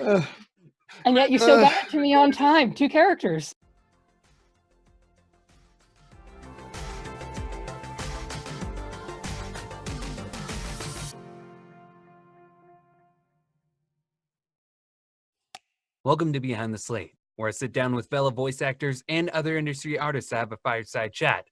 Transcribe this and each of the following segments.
And yet you still got it to me on time. 2 characters. Welcome to Behind the Slate, where I sit down with fellow voice actors and other industry artists to have a fireside chat.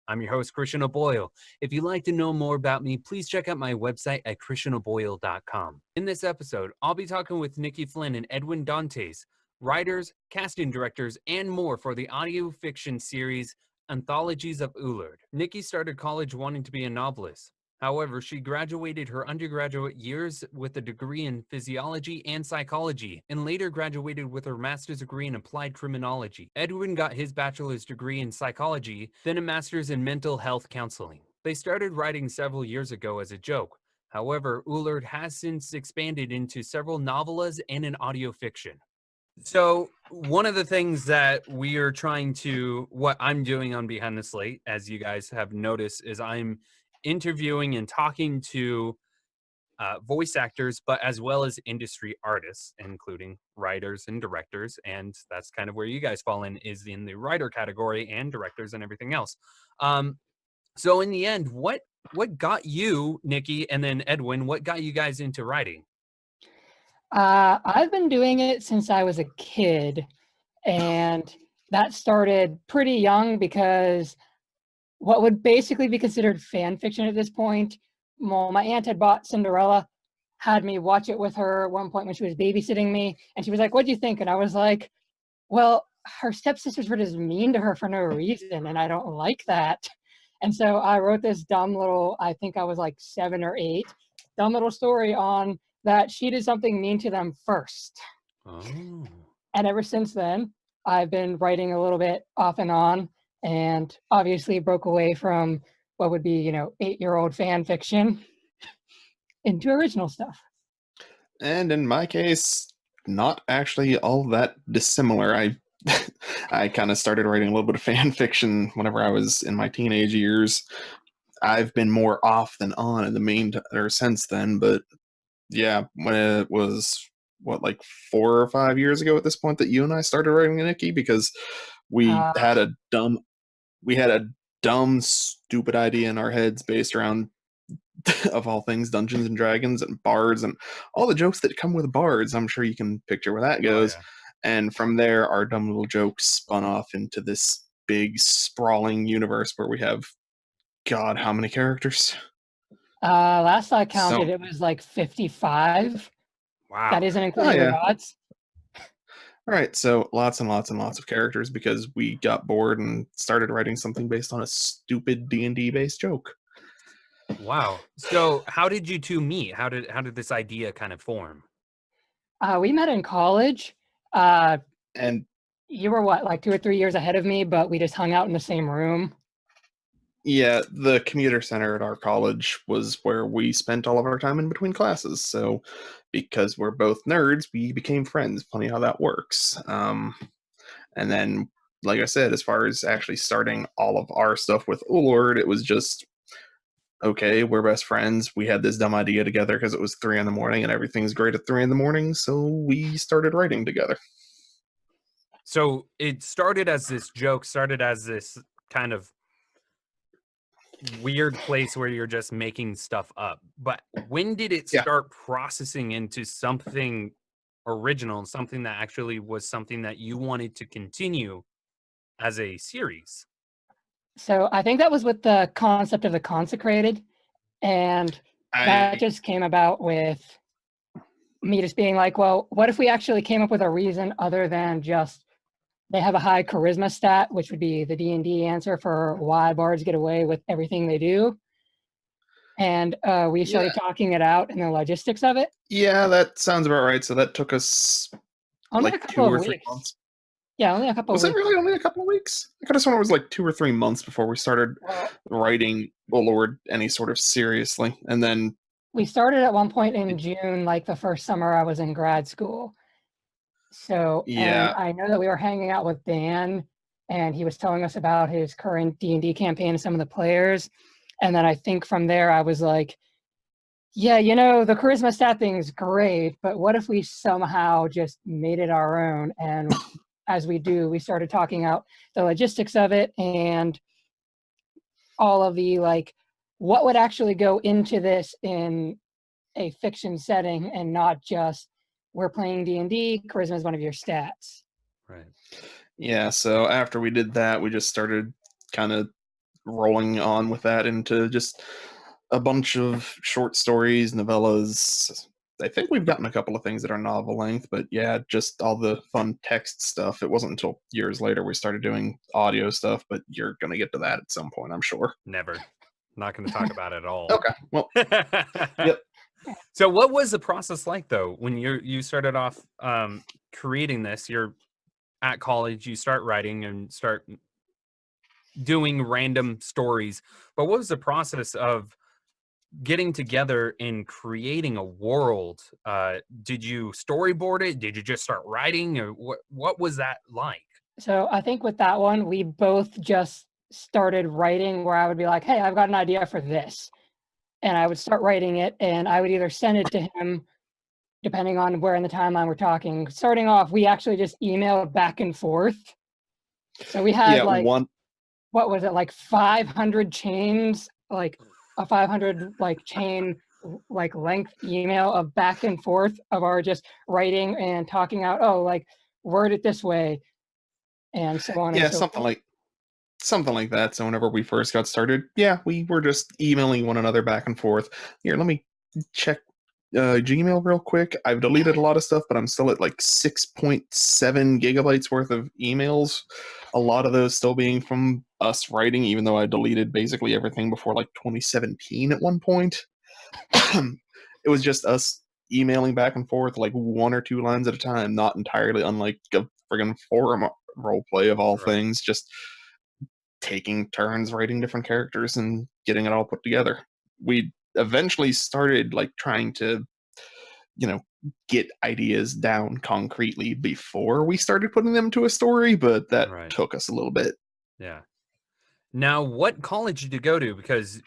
I'm your host, Christian O'Boyle. If you'd like to know more about me, please check out my website at christianoboyle.com. In this episode, I'll be talking with Nikki, Flynn, and Edwin Dantes, writers, casting directors, and more for the audio fiction series Anthologies of Ullord. Nikki started college wanting to be a novelist. However, she graduated her undergraduate years with a degree in physiology and psychology, and later graduated with her master's degree in applied criminology. Edwin got his bachelor's degree in psychology, then a master's in mental health counseling. They started writing several years ago as a joke. However, Ullord has since expanded into several novellas and an audio fiction. So one of the things that we are what I'm doing on Behind the Slate, as you guys have noticed, is I'm interviewing and talking to voice actors, but as well as industry artists, including writers and directors. And that's kind of where you guys fall in, is in the writer category, and directors and everything else. So in the end, what got you, Nikki, and then Edwin, what got you guys into writing? I've been doing it since I was a kid, and that started pretty young because what would basically be considered fan fiction at this point, well, my aunt had bought Cinderella, had me watch it with her at one point when she was babysitting me, and she was like, "What do you think?" And I was like, well, her stepsisters were just mean to her for no reason, and I don't like that. And so I wrote this dumb little, I think I was like 7 or 8, dumb little story on that she did something mean to them first. Oh. And ever since then, I've been writing a little bit off and on, and obviously broke away from what would be, 8-year-old fan fiction into original stuff. And in my case, not actually all that dissimilar. I kind of started writing a little bit of fan fiction whenever I was in my teenage years. I've been more off than on in the since then, but yeah, when it was like 4 or 5 years ago at this point that you and I started writing Nikki, because we had a dumb, stupid idea in our heads based around, of all things, Dungeons and Dragons and bards and all the jokes that come with bards. I'm sure you can picture where that goes. Oh, yeah. And from there, our dumb little jokes spun off into this big, sprawling universe where we have, God, how many characters? Last I counted, it was like 55. Wow. That isn't including the gods. All right, so lots and lots and lots of characters because we got bored and started writing something based on a stupid D&D based joke. Wow. So how did you two meet? How did this idea kind of form? We met in college. And you were what, like 2 or 3 years ahead of me, but we just hung out in the same room. Yeah, the commuter center at our college was where we spent all of our time in between classes. So because we're both nerds, we became friends. Funny how that works. And then, like I said, as far as actually starting all of our stuff with Ullord, it was just, okay, we're best friends. We had this dumb idea together because it was 3 a.m. and everything's great at 3 a.m. So we started writing together. So it started as this joke, started as this kind of weird place where you're just making stuff up. But when did it start processing into something original and something that actually was something that you wanted to continue as a series? So I think that was with the concept of the consecrated, and that just came about with me just being like, well, what if we actually came up with a reason other than just they have a high charisma stat, which would be the D&D answer for why bards get away with everything they do. And we started talking it out and the logistics of it. Yeah, that sounds about right. So that took us only like 2 or 3 months. Yeah, only a couple of weeks. Was it really only a couple of weeks? I could have sworn it was like 2 or 3 months before we started writing Ullord any sort of seriously. And then we started at one point in June, like the first summer I was in grad school. So, and I know that we were hanging out with Dan, and he was telling us about his current D&D campaign and some of the players. And then I think from there, I was like, yeah, you know, the charisma stat thing is great, but what if we somehow just made it our own? And as we do, we started talking out the logistics of it and all of the like, what would actually go into this in a fiction setting and not just we're playing D&D, charisma is one of your stats. Right. Yeah, so after we did that, we just started kind of rolling on with that into just a bunch of short stories, novellas. I think we've gotten a couple of things that are novel length, but yeah, just all the fun text stuff. It wasn't until years later we started doing audio stuff, but you're going to get to that at some point, I'm sure. Never. Not going to talk about it at all. Okay, well, yep. So what was the process like though when you started off creating this? You're at college, you start writing and start doing random stories. But what was the process of getting together and creating a world? Did you storyboard it? Did you just start writing? Or what was that like? So I think with that one, we both just started writing where I would be like, hey, I've got an idea for this. And I would start writing it and I would either send it to him, depending on where in the timeline we're talking. Starting off, we actually just emailed back and forth. So we had what was it, like 500 chains, like a 500 like chain like length email of back and forth of our just writing and talking out, oh, like word it this way and so on and so forth. Something like that. So whenever we first got started, yeah, we were just emailing one another back and forth. Here, let me check Gmail real quick. I've deleted a lot of stuff, but I'm still at like 6.7 gigabytes worth of emails. A lot of those still being from us writing, even though I deleted basically everything before like 2017 at one point. It was just us emailing back and forth like one or two lines at a time, not entirely unlike a friggin' forum roleplay of all things, just taking turns writing different characters and getting it all put together. We eventually started like trying to, get ideas down concretely before we started putting them to a story, but that took us a little bit. Yeah. Now, what college did you go to? Because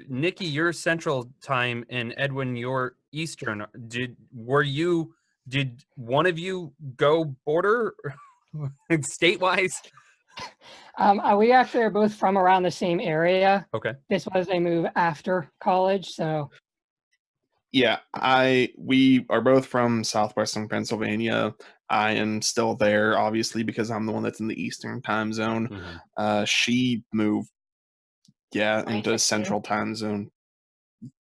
Nikki, your Central Time, and Edwin, your Eastern. Did one of you go border state-wise? We actually are both from around the same area. Okay. This was a move after college, so. Yeah, we are both from southwestern Pennsylvania. I am still there, obviously, because I'm the one that's in the Eastern time zone. Mm-hmm. She moved, into Central time zone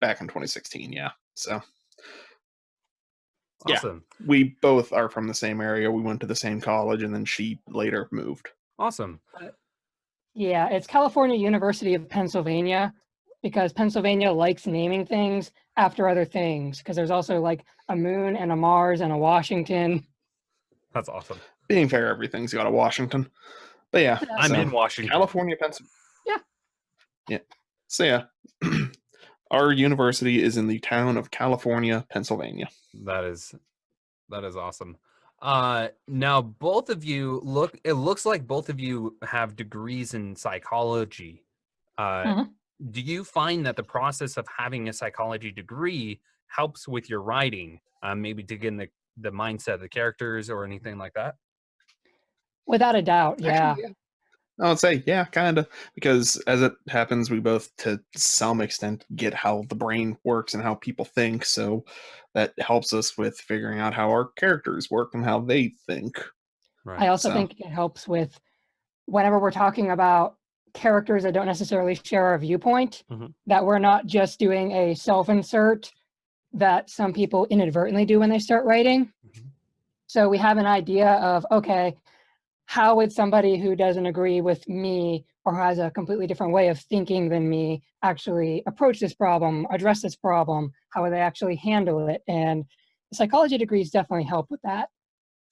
back in 2016. Yeah, so. Awesome. Yeah, we both are from the same area. We went to the same college, and then she later moved. Awesome. Yeah, it's California University of Pennsylvania, because Pennsylvania likes naming things after other things, because there's also like a moon and a Mars and a Washington. That's awesome. Being fair, everything's got a Washington. But yeah. I'm in Washington. California, Pennsylvania. Yeah. Yeah. So yeah. Our university is in the town of California, Pennsylvania. That is awesome. Now both of you it looks like both of you have degrees in psychology. Do you find that the process of having a psychology degree helps with your writing, maybe to get in the mindset of the characters or anything like that? Without a doubt, yeah. Actually, yeah. I would say, yeah, kind of, because as it happens, we both, to some extent, get how the brain works and how people think, so that helps us with figuring out how our characters work and how they think. Right. I also think it helps with whenever we're talking about characters that don't necessarily share our viewpoint, that we're not just doing a self-insert that some people inadvertently do when they start writing. So we have an idea of, okay, how would somebody who doesn't agree with me or has a completely different way of thinking than me actually approach this problem, address this problem? How would they actually handle it? And the psychology degrees definitely help with that.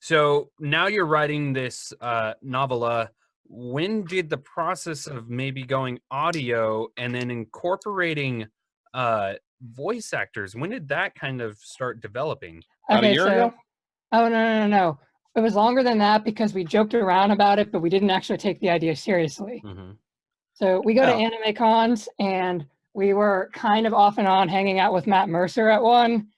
So now you're writing this novella. When did the process of maybe going audio and then incorporating voice actors, when did that kind of start developing? About a year ago? Oh, no. It was longer than that because we joked around about it, but we didn't actually take the idea seriously. So we go to anime cons and we were kind of off and on hanging out with Matt Mercer at one,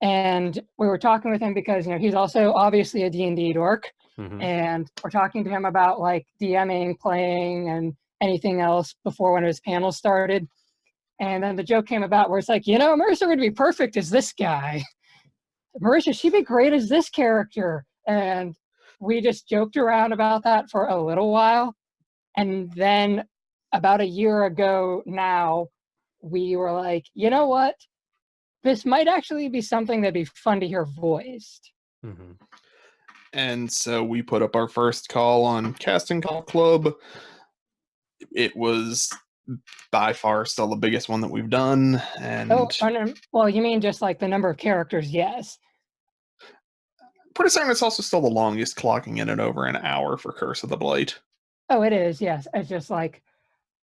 and we were talking with him because, he's also obviously a D&D dork, and we're talking to him about like DMing, playing, and anything else before one of his panels started. And then the joke came about where it's like, Mercer would be perfect as this guy. Marisha, she'd be great as this character. And we just joked around about that for a little while. And then about a year ago now, we were like, you know what? This might actually be something that'd be fun to hear voiced. And so we put up our first call on Casting Call Club. It was by far still the biggest one that we've done. And well, you mean just like the number of characters? Yes. Pretty certain it's also still the longest, clocking in at over an hour for Curse of the Blight. Oh, it is, yes. It's just like,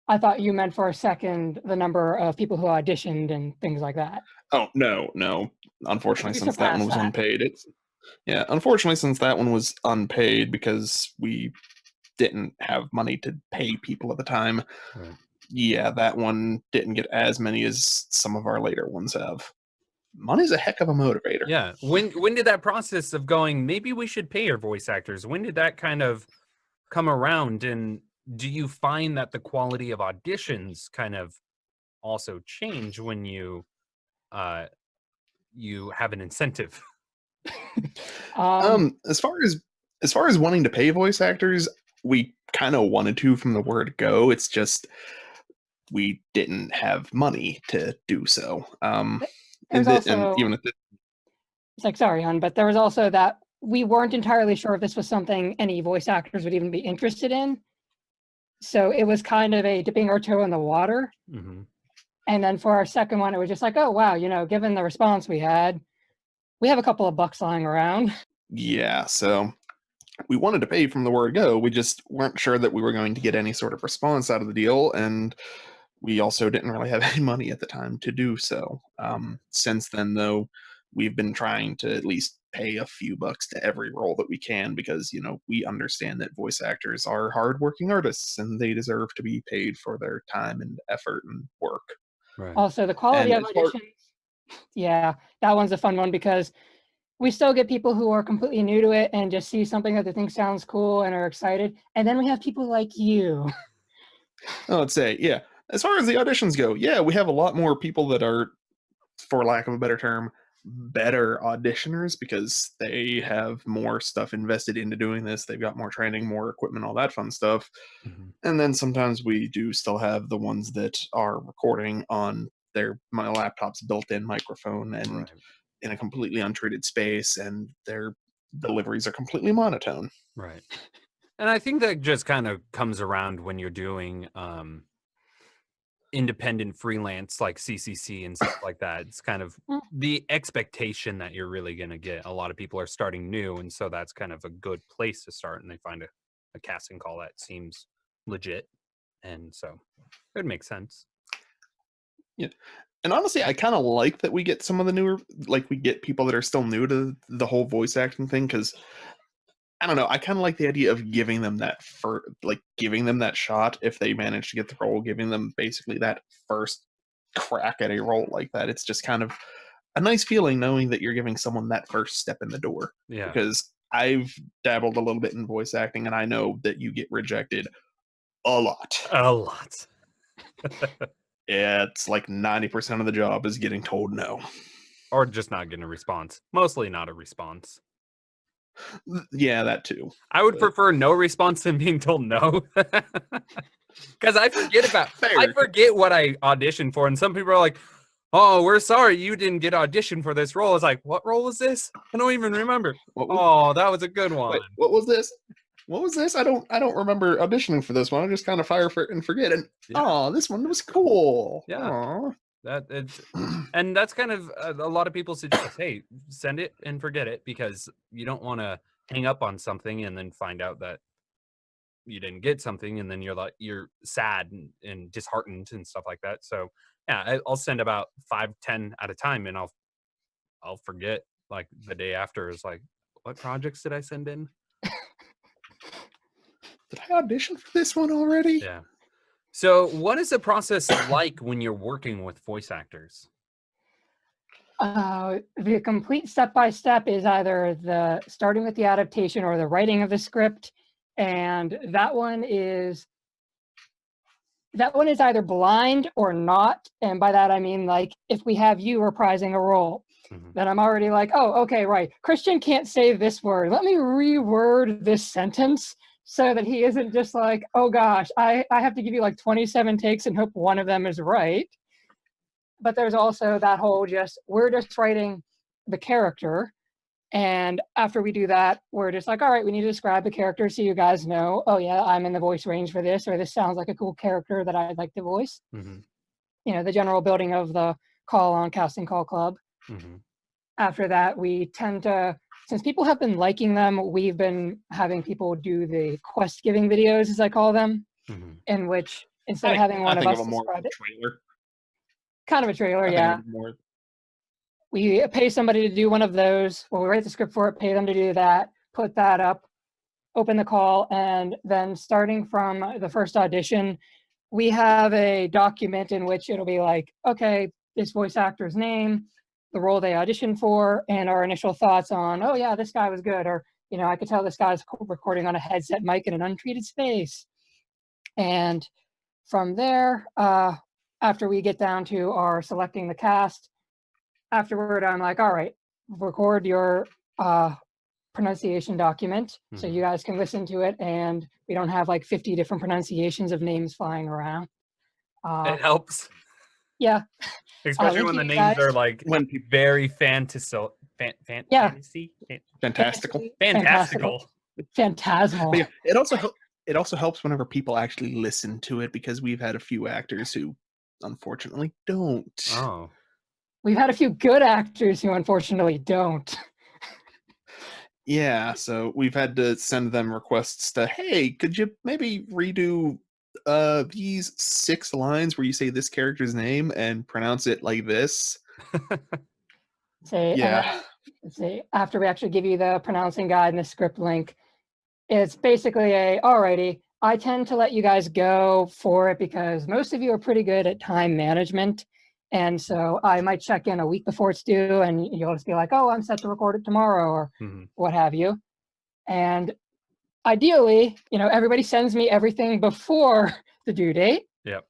I thought you meant for a second the number of people who auditioned and things like that. Oh, no. Unfortunately, since that one was unpaid, unfortunately, since that one was unpaid because we didn't have money to pay people at the time. Right. Yeah, that one didn't get as many as some of our later ones have. Money's a heck of a motivator. Yeah. When did that process of going, maybe we should pay our voice actors, when did that kind of come around? And do you find that the quality of auditions kind of also change when you have an incentive? As far as wanting to pay voice actors, we kind of wanted to from the word go. It's just we didn't have money to do so. It's like, sorry, hon, but there was also that we weren't entirely sure if this was something any voice actors would even be interested in. So it was kind of a dipping our toe in the water. And then for our second one, it was just like, oh, wow, given the response we had, we have a couple of bucks lying around. Yeah, so we wanted to pay from the word go. We just weren't sure that we were going to get any sort of response out of the deal. And we also didn't really have any money at the time to do so. Since then, though, we've been trying to at least pay a few bucks to every role that we can because, we understand that voice actors are hardworking artists and they deserve to be paid for their time and effort and work. Right. Also, the quality of auditions, yeah, that one's a fun one because we still get people who are completely new to it and just see something that they think sounds cool and are excited. And then we have people like you. Let's say, yeah. As far as the auditions go, yeah, we have a lot more people that are, for lack of a better term, better auditioners because they have more stuff invested into doing this. They've got more training, more equipment, all that fun stuff. And then sometimes we do still have the ones that are recording on my laptop's built-in microphone and in a completely untreated space, and their deliveries are completely monotone. Right. And I think that just kind of comes around when you're doing independent freelance like CCC and stuff like that. It's kind of the expectation that you're really going to get. A lot of people are starting new, and so that's kind of a good place to start, and they find a casting call that seems legit, and so it would make sense. Yeah. And honestly, I kind of like that we get some of the newer, like we get people that are still new to the whole voice acting thing, because I don't know, I kind of like the idea of giving them that giving them that shot if they manage to get the role, giving them basically that first crack at a role like that. It's just kind of a nice feeling knowing that you're giving someone that first step in the door. Yeah. Because I've dabbled a little bit in voice acting, and I know that you get rejected a lot. A lot. Yeah, it's like 90% of the job is getting told no. Or just not getting a response. Mostly not a response. Yeah, that too. I would prefer no response than being told no. Because I forget what I auditioned for, and some people are like, oh, we're sorry you didn't get auditioned for this role. It's like, what role was this? I don't even remember. That was a good one. Wait, what was this? What was this? I don't remember auditioning for this one. I just kind of fire for it and forget it. Oh, this one was cool. Yeah. Aww. And that's kind of a lot of people suggest, hey, send it and forget it, because you don't want to hang up on something and then find out that you didn't get something, and then you're sad and disheartened and stuff like that. So yeah, I'll send about 5-10 at a time, and I'll forget like the day after. Is like, what projects did I send in? Did I audition for this one already? Yeah. So, what is the process like when you're working with voice actors? The complete step-by-step is either the starting with the adaptation or the writing of the script, and that one is either blind or not. And by that I mean, like, if we have you reprising a role, then I'm already like, oh, okay, right. Christian can't say this word. Let me reword this sentence so that he isn't just like, oh gosh, I have to give you like 27 takes and hope one of them is right. But there's also that whole we're just writing the character. And after we do that, we're just like, all right, we need to describe the character so you guys know, oh yeah, I'm in the voice range for this, or this sounds like a cool character that I'd like to voice. You know, the general building of the call on casting call club. After that, we tend to, since people have been liking them, we've been having people do the quest giving videos, as I call them, in which instead of having one of us describe it, trailer. kind of a trailer, yeah. We pay somebody to do one of those. Well, we write the script for it, pay them to do that, put that up, open the call, and then starting from the first audition, we have a document in which it'll be like, okay, this voice actor's name, the role they auditioned for, and our initial thoughts on, oh yeah, this guy was good, or, you know, I could tell this guy's recording on a headset mic in an untreated space. And from there, after we get down to our selecting the cast, afterward, I'm like, all right, record your pronunciation document so you guys can listen to it and we don't have like 50 different pronunciations of names flying around. It helps. Yeah. Especially when the names are like very fantastical. Fantastical. Phantasmal. Yeah, it also helps whenever people actually listen to it, because we've had a few actors who unfortunately don't. Oh. We've had a few good actors who unfortunately don't. Yeah, so we've had to send them requests to, hey, could you maybe redo these 6 lines where you say this character's name and pronounce it like this? Yeah. Say after we actually give you the pronouncing guide and the script link, it's basically alrighty, I tend to let you guys go for it because most of you are pretty good at time management. And so I might check in a week before it's due and you'll just be like, oh, I'm set to record it tomorrow or what have you. And ideally, you know, everybody sends me everything before the due date. Yep.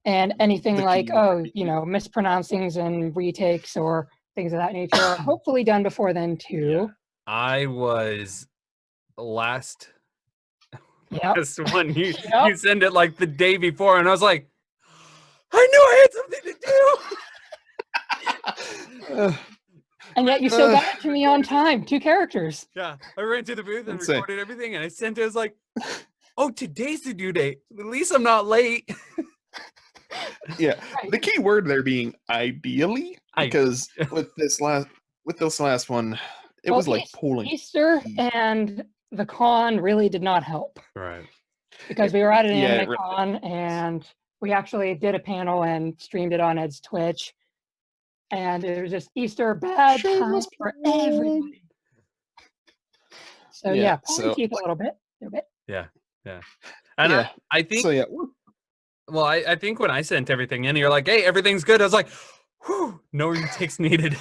And anything like, you know, mispronouncings and retakes or things of that nature are hopefully done before then too. Yeah. I was last one. You send it like the day before and I was like, I knew I had something to do. And yet you still got it to me on time. 2 characters. Yeah. I ran to the booth and recorded everything and I sent it. I was like, oh, today's the due date. At least I'm not late. Yeah. Right. The key word there being ideally, because with this last one, it was like pulling Easter and the con really did not help. Right. Because we were at an anime con and we actually did a panel and streamed it on Ed's Twitch. And it was just Easter bad times for everybody. So yeah, pulling teeth a little bit. Yeah. And I think well, I think when I sent everything in, you're like, hey, everything's good. I was like, whew, no retakes needed.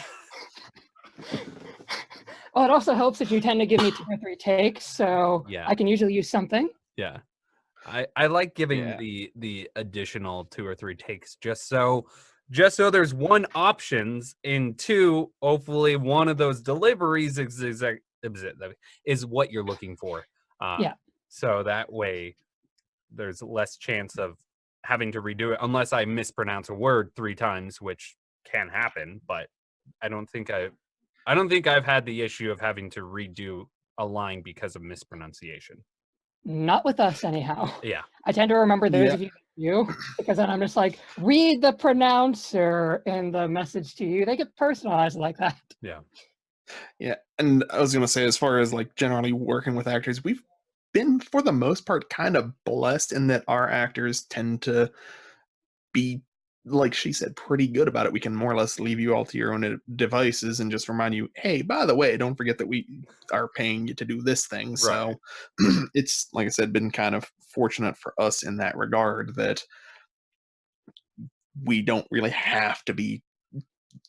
Well, it also helps if you tend to give me 2 or 3 takes, so I can usually use something. Yeah. I like giving the additional 2 or 3 takes just so there's 1 options, and 2, hopefully one of those deliveries is what you're looking for. So that way there's less chance of having to redo it unless I mispronounce a word 3 times, which can happen, but I don't think I've had the issue of having to redo a line because of mispronunciation. Not with us, anyhow. Yeah. I tend to remember those of you, because then I'm just like, read the pronouncer in the message to you. They get personalized like that. Yeah. Yeah. And I was going to say, as far as like generally working with actors, we've been, for the most part, kind of blessed in that our actors tend to be like she said, pretty good about it. We can more or less leave you all to your own devices and just remind you, hey, by the way, don't forget that we are paying you to do this thing. Right. So it's, like I said, been kind of fortunate for us in that regard that we don't really have to be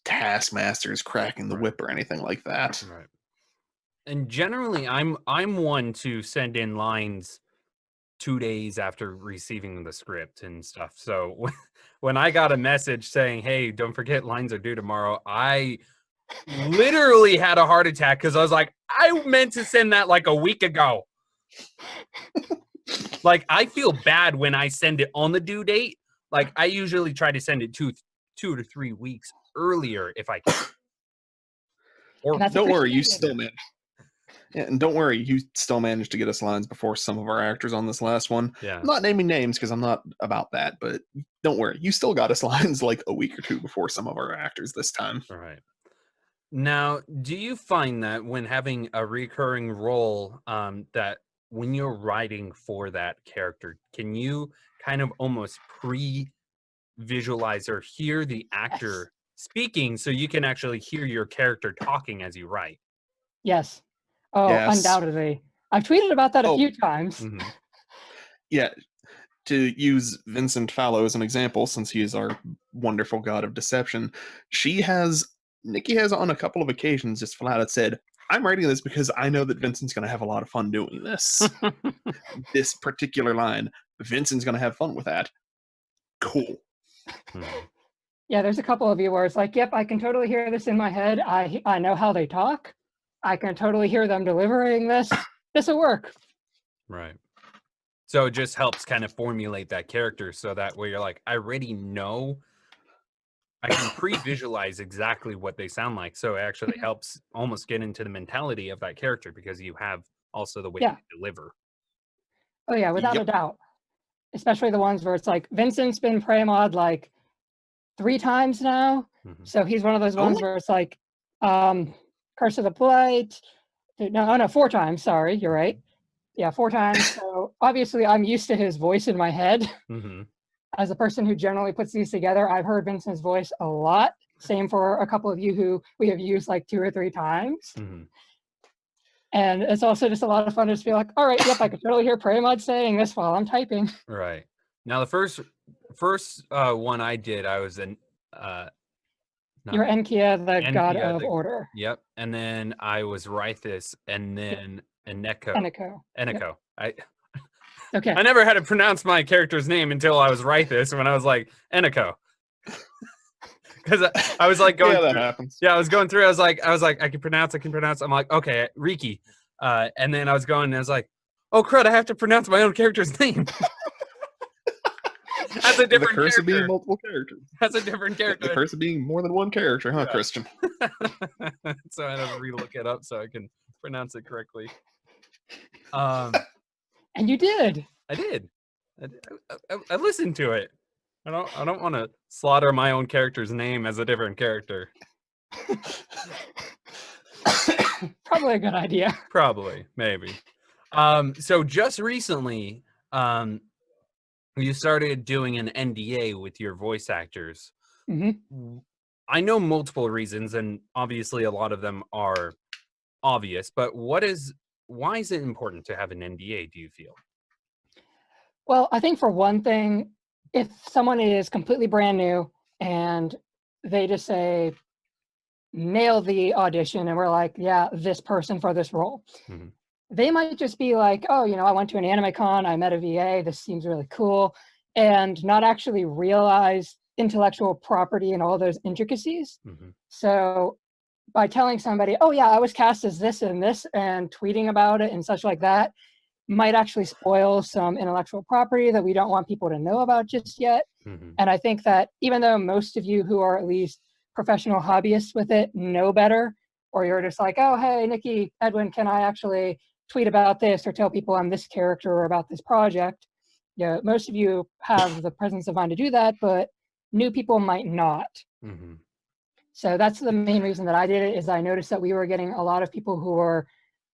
taskmasters cracking the Right. whip or anything like that. Right. And generally, I'm one to send in lines 2 days after receiving the script and stuff. So when I got a message saying, "Hey, don't forget lines are due tomorrow," I literally had a heart attack because I was like, I meant to send that like a week ago. Like, I feel bad when I send it on the due date. Like, I usually try to send it 2 to 3 weeks earlier if I can. Or And that's Don't worry, you appreciated. still managed. Yeah, and don't worry, you still managed to get us lines before some of our actors on this last one. yeah. I'm not naming names because I'm not about that, but don't worry, you still got us lines like a week or two before some of our actors this time. All right. Now, do you find that when having a recurring role, that when you're writing for that character, can you kind of almost pre-visualize or hear the actor speaking so you can actually hear your character talking as you write? Yes. Oh, Yes. undoubtedly. I've tweeted about that a Oh. few times. Mhm. Yeah, to use Vincent Fallow as an example, since he is our wonderful god of deception, Nikki has on a couple of occasions just flat out said, I'm writing this because I know that Vincent's going to have a lot of fun doing this. This particular line, Vincent's going to have fun with that. Cool. Mhm. Yeah, there's a couple of you where it's like, yep, I can totally hear this in my head. I know how they talk. I can totally hear them delivering this. This will work. Right. So it just helps kind of formulate that character so that way you're like, I already know, I can pre-visualize exactly what they sound like. So it actually helps almost get into the mentality of that character because you have also the way Yeah. to deliver. Oh yeah, without a Yep. doubt. Especially the ones where it's like Vincent's been Premod like 3 times now. Mhm. So he's one of those ones Only? where it's like Curse of the Blight. No, 4 times. Sorry, you're right. Yeah, 4 times. So obviously I'm used to his voice in my head. Mm-hmm. As a person who generally puts these together, I've heard Vincent's voice a lot. Same for a couple of you who we have used like 2 or 3 times. Mm-hmm. And it's also just a lot of fun to just feel like, all right, yep, I can totally hear Premod saying this while I'm typing. Right. Now the first one I did, I was in You're Enkia, the god Enkia, of order. Yep. And then I was Rythis and then Eneko. Eniko. Eneko. Yep. Okay. I never had to pronounce my character's name until I was Rythis when I was like Eneko. Because I was like going Yeah, that through, happens. yeah, I was going through, I was like, I can pronounce. I'm like, okay, Riki. And then I was going and I was like, oh crud, I have to pronounce my own character's name. That's a different The curse of being character. multiple characters. That's a different character. The curse of being more than one character, huh, Yeah. Christian? So I had to relook it up so I can pronounce it correctly. And you did. I did. I listened to it. I don't want to slaughter my own character's name as a different character. Probably a good idea. Probably, maybe. So just recently, you started doing an NDA with your voice actors. Mm-hmm. I know multiple reasons, and obviously a lot of them are obvious, but why is it important to have an NDA, do you feel? Well, I think for one thing, if someone is completely brand new and they just say, nail the audition, and we're like, yeah, this person for this role. Mhm. They might just be like, oh, I went to an anime con, I met a VA, this seems really cool, and not actually realize intellectual property and all those intricacies. Mhm. So by telling somebody, oh yeah, I was cast as this and this, and tweeting about it and such like that, might actually spoil some intellectual property that we don't want people to know about just yet. Mhm. And I think that even though most of you who are at least professional hobbyists with it know better, or you're just like, oh, hey, Nikki, Edwin, can I actually tweet about this or tell people I'm this character or about this project? Yeah, most of you have the presence of mind to do that, but new people might not. Mhm. So that's the main reason that I did it, is I noticed that we were getting a lot of people who were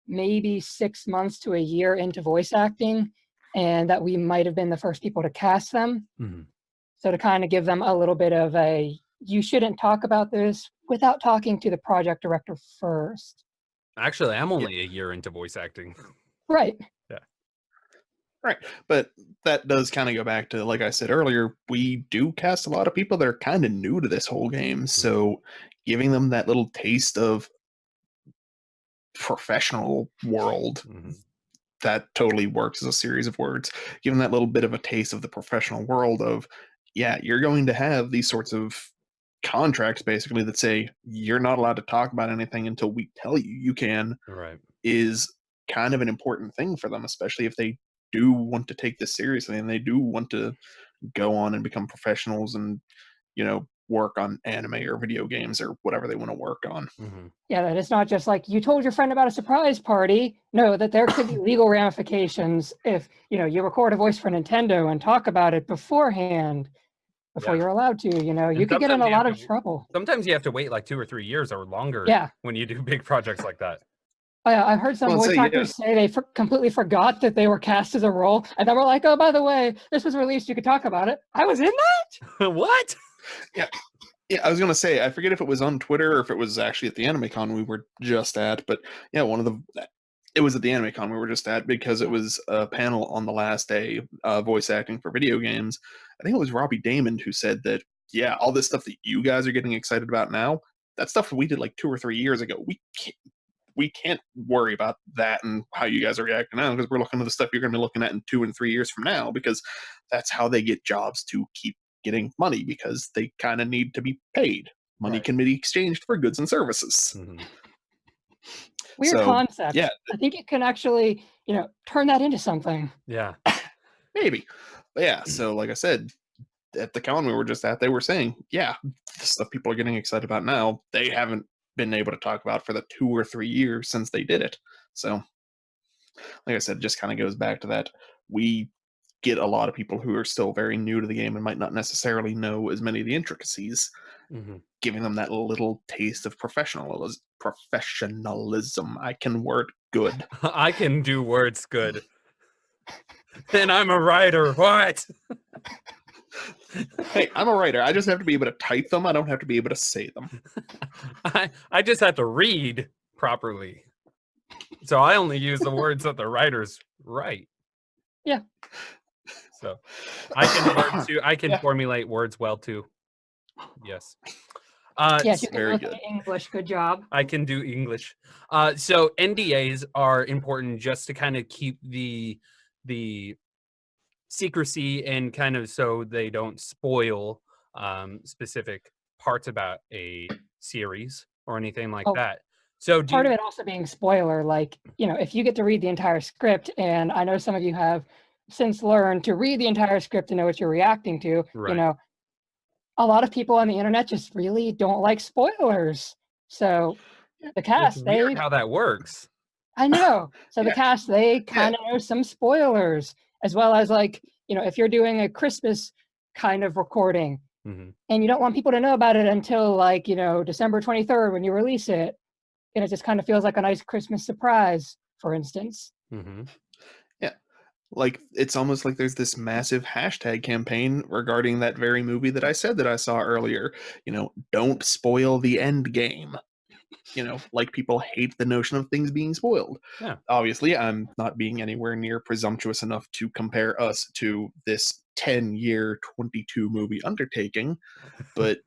maybe 6 months to a year into voice acting, and that we might have been the first people to cast them. Mhm. So to kind of give them a little bit of a, you shouldn't talk about this without talking to the project director first. Actually, I'm only a year into voice acting. Right. Right. But that does kind of go back to, like I said earlier, we do cast a lot of people that are kind of new to this whole game. So giving them that little taste of professional world, that totally works as a series of words. Giving that little bit of a taste of the professional world of, yeah, you're going to have these sorts of contracts basically that say you're not allowed to talk about anything until we tell you you can, Right. is kind of an important thing for them, especially if they do want to take this seriously and they do want to go on and become professionals and, work on anime or video games or whatever they want to work on. Yeah, that it's not just like you told your friend about a surprise party. No, that there could be legal ramifications if, you record a voice for Nintendo and talk about it beforehand before you're allowed to, you could get in a lot of trouble. Sometimes you have to wait like 2 or 3 years or longer when you do big projects like that. Oh, yeah, I've heard some voice actors say they completely forgot that they were cast as a role, and then we're like, oh, by the way, this was released, you could talk about it. I was in that? What? Yeah. Yeah, I was going to say, I forget if it was on Twitter or if it was actually at the AnimeCon we were just at, but yeah, it was at the AnimeCon we were just at because it was a panel on the last day, voice acting for video games. I think it was Robbie Damon who said that, yeah, all this stuff that you guys are getting excited about now, that stuff we did like 2 or 3 years ago. We can't worry about that and how you guys are reacting now because we're looking at the stuff you're going to be looking at in 2 and 3 years from now, because that's how they get jobs to keep getting money, because they kind of need to be paid. Money can be exchanged for goods and services. Weird concept. Yeah, I think it can actually, turn that into something. Yeah. Maybe. But yeah, so like I said, at the con we were just at, they were saying, yeah, the stuff people are getting excited about now, they haven't been able to talk about for the 2 or 3 years since they did it. So, like I said, it just kind of goes back to that. We get a lot of people who are still very new to the game and might not necessarily know as many of the intricacies, giving them that little taste of professionalism. I can word good. I can do words good. And I'm a writer. What? Hey, I'm a writer. I just have to be able to type them. I don't have to be able to say them. I just have to read properly. So I only use the words that the writers write. Yeah. So I can I can formulate words well too. Yes. Yes, you can very good. English. Good job. I can do English. So NDAs are important just to kind of keep the secrecy and kind of so they don't spoil specific parts about a series or anything like that. So part of it also being spoiler, like, if you get to read the entire script, and I know some of you have since learned to read the entire script to know what you're reacting to, a lot of people on the internet just really don't like spoilers. So the cast, it's weird how that works. I know. So the cast, they kind of know some spoilers, as well as like, if you're doing a Christmas kind of recording and you don't want people to know about it until like, December 23rd when you release it, and it just kind of feels like a nice Christmas surprise, for instance. Yeah. Like, it's almost like there's this massive hashtag campaign regarding that very movie that I said that I saw earlier. Don't spoil the end game. Like, people hate the notion of things being spoiled. Yeah. Obviously, I'm not being anywhere near presumptuous enough to compare us to this 10-year, 22 movie undertaking, but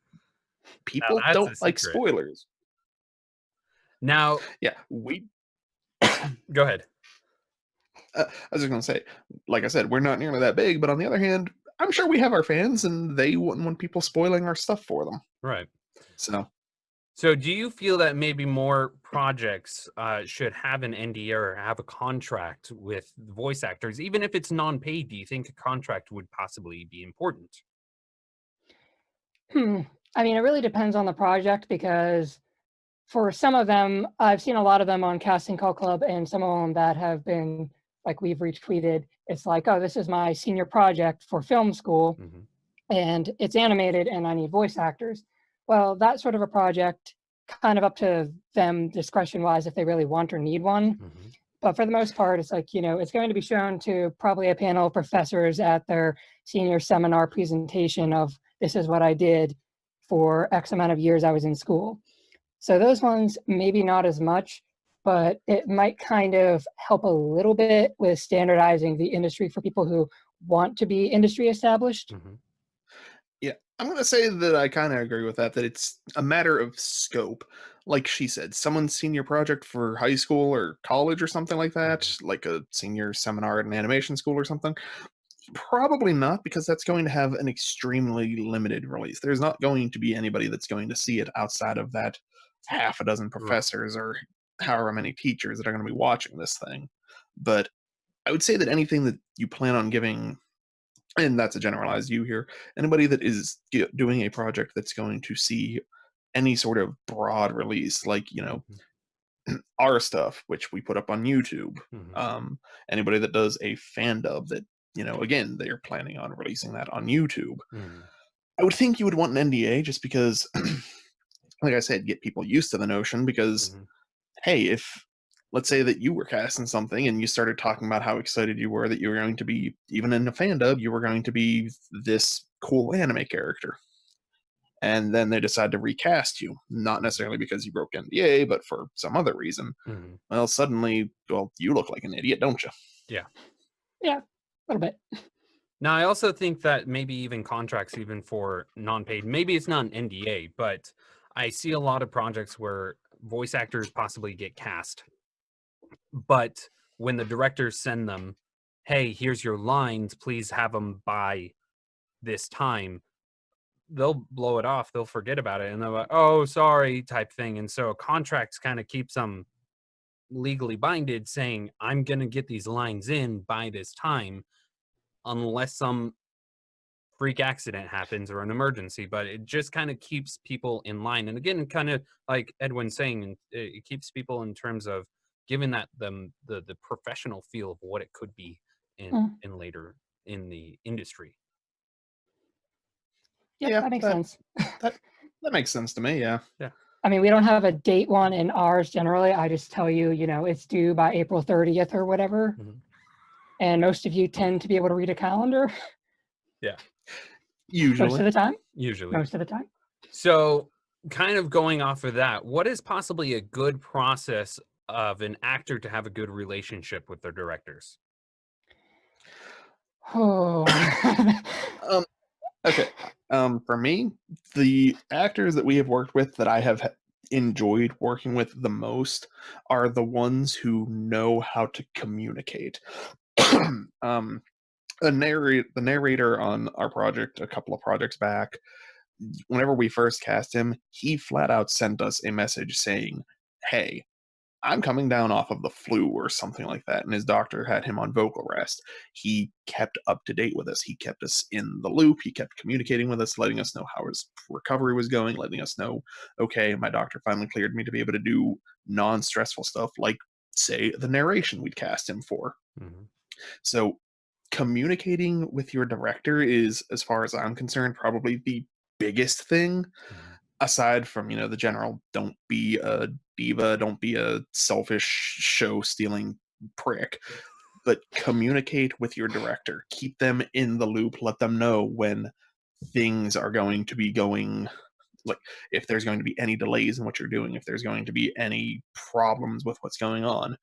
people don't like spoilers. Now, yeah, we go ahead. I was just going to say, like I said, we're not nearly that big, but on the other hand, I'm sure we have our fans and they wouldn't want people spoiling our stuff for them. Right. So do you feel that maybe more projects should have an NDA or have a contract with voice actors, even if it's non-paid? Do you think a contract would possibly be important? I mean, it really depends on the project, because for some of them, I've seen a lot of them on Casting Call Club, and some of them that have been, like, we've retweeted. It's like, oh, this is my senior project for film school, and it's animated, and I need voice actors. Well, that sort of a project, kind of up to them discretion-wise if they really want or need one. But for the most part, it's like, it's going to be shown to probably a panel of professors at their senior seminar presentation of this is what I did for X amount of years I was in school. So those ones, maybe not as much, but it might kind of help a little bit with standardizing the industry for people who want to be industry established. Mm-hmm. Yeah, I'm going to say that I kind of agree with that it's a matter of scope. Like she said, someone's senior project for high school or college or something like that, like a senior seminar at an animation school or something. Probably not, because that's going to have an extremely limited release. There's not going to be anybody that's going to see it outside of that half a dozen professors or however many teachers that are going to be watching this thing. But I would say that anything that you plan on giving, and that's a generalized you here, anybody that is doing a project that's going to see any sort of broad release, like, our stuff, which we put up on YouTube, anybody that does a fan dub that, again, they're planning on releasing that on YouTube. I would think you would want an NDA just because, like I said, get people used to the notion because, hey, if let's say that you were casting something and you started talking about how excited you were that you were going to be, even in a fan dub, you were going to be this cool anime character. And then they decide to recast you, not necessarily because you broke NDA, but for some other reason. Well, suddenly, you look like an idiot, don't you? Yeah. Yeah, a little bit. Now, I also think that maybe even contracts, even for non-paid, maybe it's not an NDA, but I see a lot of projects where voice actors possibly get cast. But when the directors send them, hey, here's your lines, please have them by this time, they'll blow it off, they'll forget about it, and they're like, oh, sorry, type thing. And so a contract kind of keeps them legally binded, saying, I'm going to get these lines in by this time, unless some freak accident happens or an emergency. But it just kind of keeps people in line. And again, kind of like Edwin's saying, it keeps people in terms of giving that them the professional feel of what it could be in later in the industry. Yeah, that makes sense. That makes sense to me, yeah. Yeah. I mean, we don't have a date one in ours generally. I just tell you, it's due by April 30th or whatever. And most of you tend to be able to read a calendar. Yeah. Usually. Most of the time. Usually. Most of the time. So kind of going off of that, what is possibly a good process of an actor to have a good relationship with their directors? Oh. Okay. For me, the actors that we have worked with that I have enjoyed working with the most are the ones who know how to communicate. The narrator on our project, a couple of projects back, whenever we first cast him, he flat out sent us a message saying, hey, I'm coming down off of the flu or something like that. And his doctor had him on vocal rest. He kept up to date with us. He kept us in the loop. He kept communicating with us, letting us know how his recovery was going, letting us know, okay, my doctor finally cleared me to be able to do non-stressful stuff like, say, the narration we'd cast him for. So communicating with your director is, as far as I'm concerned, probably the biggest thing. Aside from, the general, don't be a diva, don't be a selfish show-stealing prick, but communicate with your director. Keep them in the loop. Let them know when things are going to be going, like if there's going to be any delays in what you're doing, if there's going to be any problems with what's going on.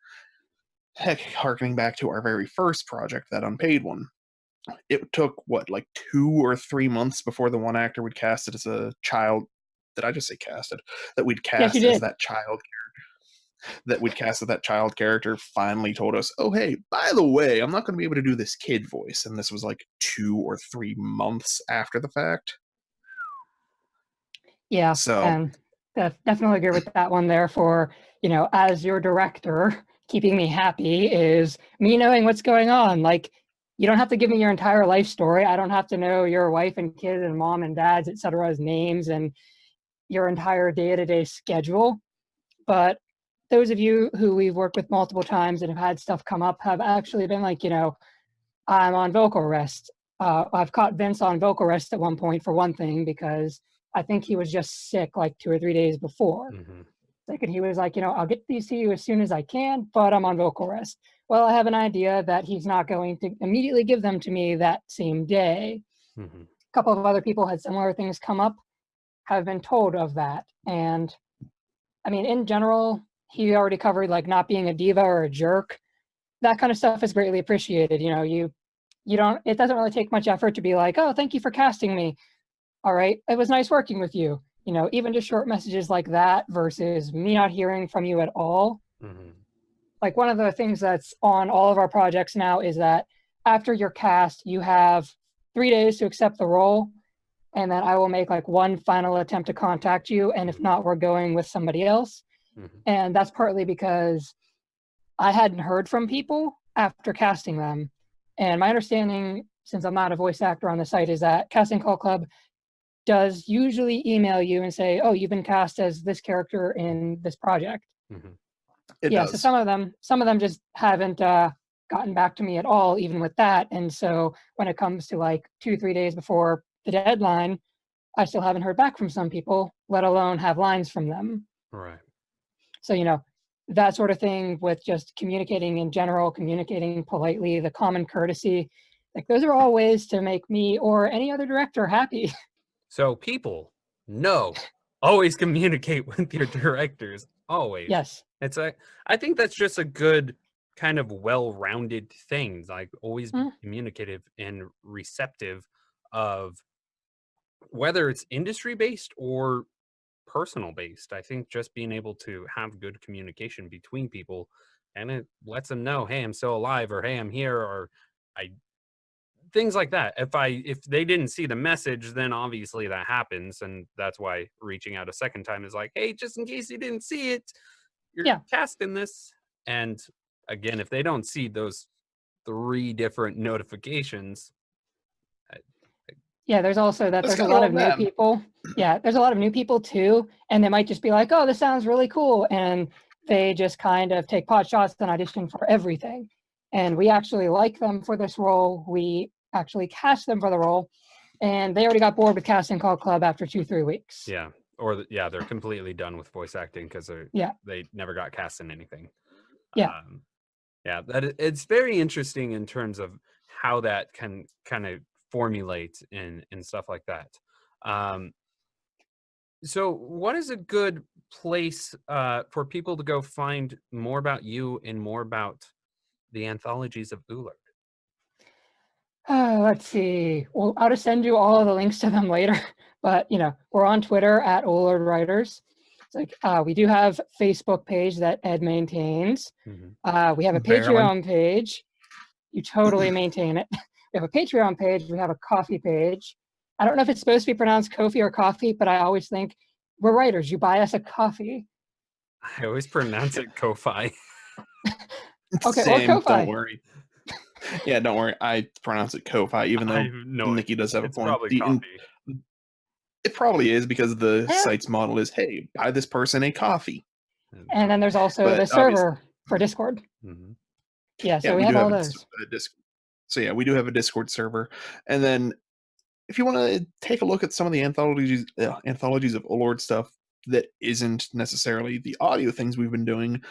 Heck, harkening back to our very first project, that unpaid one, it took, 2 or 3 months before the one actor would cast it as a child. Did I just say casted? That we'd cast as that child character. That we'd cast as that child character finally told us, oh, hey, by the way, I'm not going to be able to do this kid voice. And this was 2 or 3 months after the fact. Yeah. So, and definitely agree with that one there for, as your director, keeping me happy is me knowing what's going on. Like, you don't have to give me your entire life story. I don't have to know your wife and kids and mom and dad's, et cetera's names and your entire day-to-day schedule. But those of you who we've worked with multiple times and have had stuff come up have actually been like, I'm on vocal rest. I've caught Vince on vocal rest at one point for one thing, because I think he was just sick 2 or 3 days before. Like, and he was like, I'll get these to you as soon as I can, but I'm on vocal rest. Well, I have an idea that he's not going to immediately give them to me that same day. Mm-hmm. A couple of other people had similar things come up, have been told of that. And I mean, in general, he already covered like not being a diva or a jerk. That kind of stuff is greatly appreciated. You don't, it doesn't really take much effort to be like, oh, thank you for casting me. All right, it was nice working with you. Even just short messages like that versus me not hearing from you at all. Mm-hmm. Like, one of the things that's on all of our projects now is that after you're cast, you have 3 days to accept the role. And then I will make like one final attempt to contact you. And if not, we're going with somebody else. Mm-hmm. And that's partly because I hadn't heard from people after casting them. And my understanding, since I'm not a voice actor on the site, is that Casting Call Club does usually email you and say, oh, you've been cast as this character in this project. Mm-hmm. It Yeah, does. so some of them just haven't gotten back to me at all, even with that. And so when it comes to like 2-3 days before the deadline, I still haven't heard back from some people, let alone have lines from them. Right. So, that sort of thing with just communicating in general, communicating politely, the common courtesy, like those are all ways to make me or any other director happy. So people, no, always communicate with your directors. Always. Yes. I think that's just a good kind of well-rounded thing. Like always be communicative and receptive of whether it's industry-based or personal-based. I think just being able to have good communication between people, and it lets them know, hey, I'm still alive, or hey, I'm here, or I things like that. If they didn't see the message, then obviously that happens, and that's why reaching out a second time is like, hey, just in case you didn't see it, you're casting this. And again, if they don't see those 3 different notifications, Yeah, there's also that That's there's a kinda lot on of new them. people. Yeah, there's a lot of new people too, and they might just be like, oh, this sounds really cool, and they just kind of take pot shots and audition for everything. And we actually like them for this role. We actually cast them for the role, and they already got bored with Casting Call Club after 2-3 weeks. yeah, or they're completely done with voice acting because they never got cast in anything. Yeah. It's very interesting in terms of how that can kind of formulate and stuff like that. So what is a good place for people to go find more about you and more about the Anthologies of Ullord? Let's see. Well, I'll just send you all of the links to them later. But we're on Twitter at Ullord Writers. It's like we do have Facebook page that Ed maintains. We have a Patreon page. You totally maintain it. We have a Patreon page. We have a Coffee page. I don't know if it's supposed to be pronounced Kofi or coffee, but I always think we're writers. You buy us a coffee. I always pronounce it Ko-Fi. Okay, Same, or Ko-Fi. don't worry. Yeah, don't worry. I pronounce it Ko-Fi, even though Nikki does have a point. Probably coffee. It probably is because the site's model is, hey, buy this person a coffee. And then there's also the server for Discord. Mm-hmm. Yeah, so we have all those. So yeah, we do have a Discord server. And then if you want to take a look at some of the anthologies of Ullord stuff that isn't necessarily the audio things we've been doing,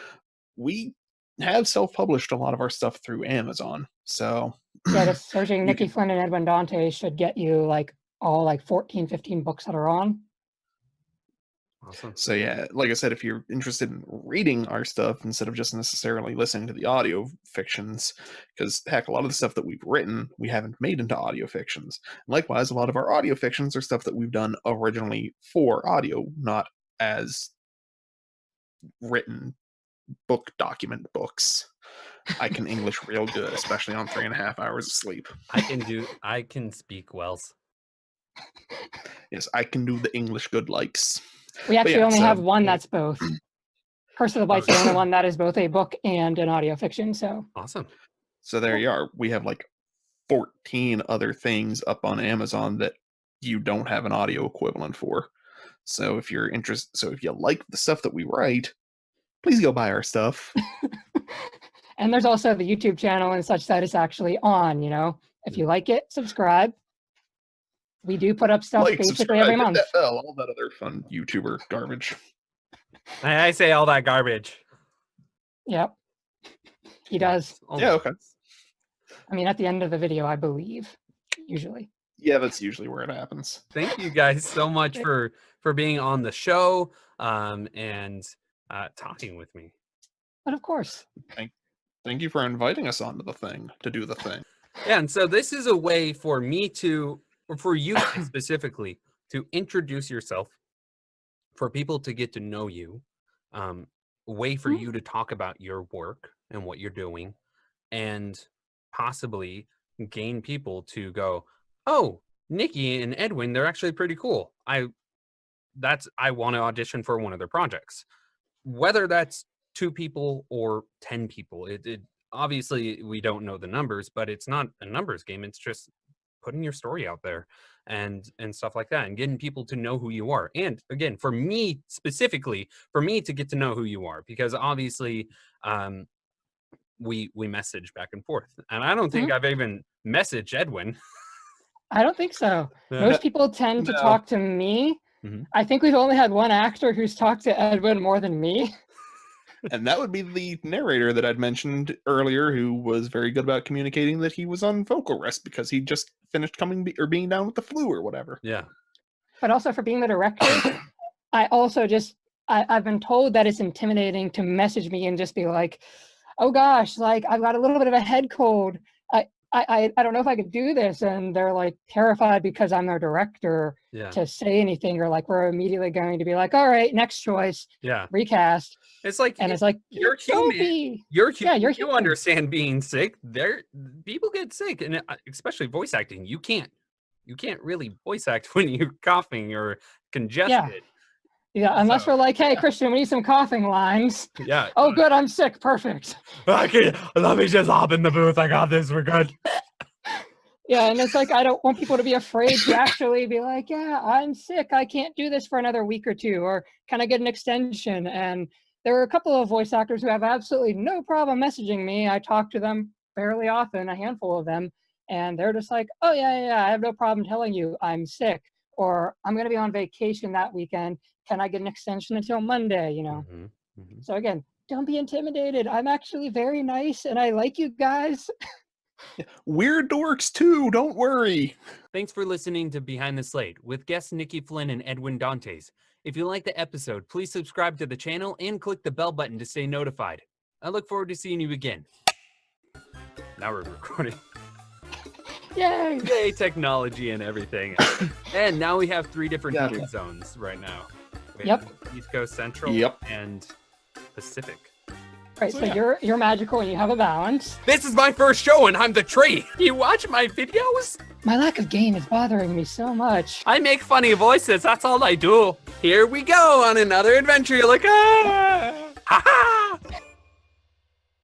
we have self-published a lot of our stuff through Amazon. So yeah, just searching Nikki, Flynn, and Edwin Dantes should get you like all like 14, 15 books that are on. Awesome. So yeah, like I said, if you're interested in reading our stuff instead of just necessarily listening to the audio fictions, because heck, a lot of the stuff that we've written, we haven't made into audio fictions. Likewise, a lot of our audio fictions are stuff that we've done originally for audio, not as written book document books. I can English real good, especially on 3.5 hours of sleep. I can speak Welsh. Yes, I can do the English good likes. We actually only have one that's both. Curse of the Blight's the only one that is both a book and an audio fiction. So awesome. So there you are. We have like 14 other things up on Amazon that you don't have an audio equivalent for. So if you're interested, so if you like the stuff that we write, please go buy our stuff. And there's also the YouTube channel and such that is actually on, if you like it, subscribe. We do put up stuff basically every month. Hit that bell, all that other fun YouTuber garbage. I say all that garbage. Yep. He does. Yeah, okay. I mean, at the end of the video, I believe, usually. Yeah, that's usually where it happens. Thank you guys so much for being on the show and talking with me. But of course. Thank you for inviting us onto the thing to do the thing. Yeah, and so this is a way for me to, or for you specifically, to introduce yourself, for people to get to know you, a way for you to talk about your work and what you're doing, and possibly gain people to go, oh, Nikki and Edwin, they're actually pretty cool. I want to audition for one of their projects. Whether that's 2 people or 10 people, it obviously we don't know the numbers, but it's not a numbers game. It's just putting your story out there and stuff like that, and getting people to know who you are. And again, for me specifically, for me to get to know who you are, because obviously we message back and forth, and I don't think I've even messaged Edwin. I don't think so. Most people tend to No. talk to me. I think we've only had one actor who's talked to Edwin more than me. And that would be the narrator that I'd mentioned earlier, who was very good about communicating that he was on vocal rest because he just finished being down with the flu or whatever. Yeah. But also for being the director, I also I've been told that it's intimidating to message me and just be like, oh gosh, like I've got a little bit of a head cold. I don't know if I could do this. And they're like terrified because I'm their director to say anything, or like we're immediately going to be like, all right, next choice, recast. It's like, and it's like, you're human. You're human. You understand being sick. People get sick, and especially voice acting. You can't really voice act when you're coughing or congested. Yeah, unless we're like, hey, Christian, we need some coughing lines. Yeah. Oh, good, I'm sick. Perfect. Let me just hop in the booth. I got this. We're good. Yeah, and it's like, I don't want people to be afraid to actually be like, yeah, I'm sick. I can't do this for another week or 2, or can I get an extension? And there are a couple of voice actors who have absolutely no problem messaging me. I talk to them fairly often, a handful of them, and they're just like, oh, yeah, I have no problem telling you I'm sick, or I'm going to be on vacation that weekend. Can I get an extension until Monday, you know? So again, don't be intimidated. I'm actually very nice, and I like you guys. We're dorks too, don't worry. Thanks for listening to Behind the Slate with guests Nikki, Flynn, and Edwin Dantes. If you like the episode, please subscribe to the channel and click the bell button to stay notified. I look forward to seeing you again. Now we're recording. Yay! Yay, technology and everything. And now we have 3 different time zones right now. We have East Coast, Central, and Pacific. Right, so you're magical and you have a balance. This is my first show and I'm the tree. You watch my videos? My lack of game is bothering me so much. I make funny voices, that's all I do. Here we go on another adventure. You're like, ah! Ha ha!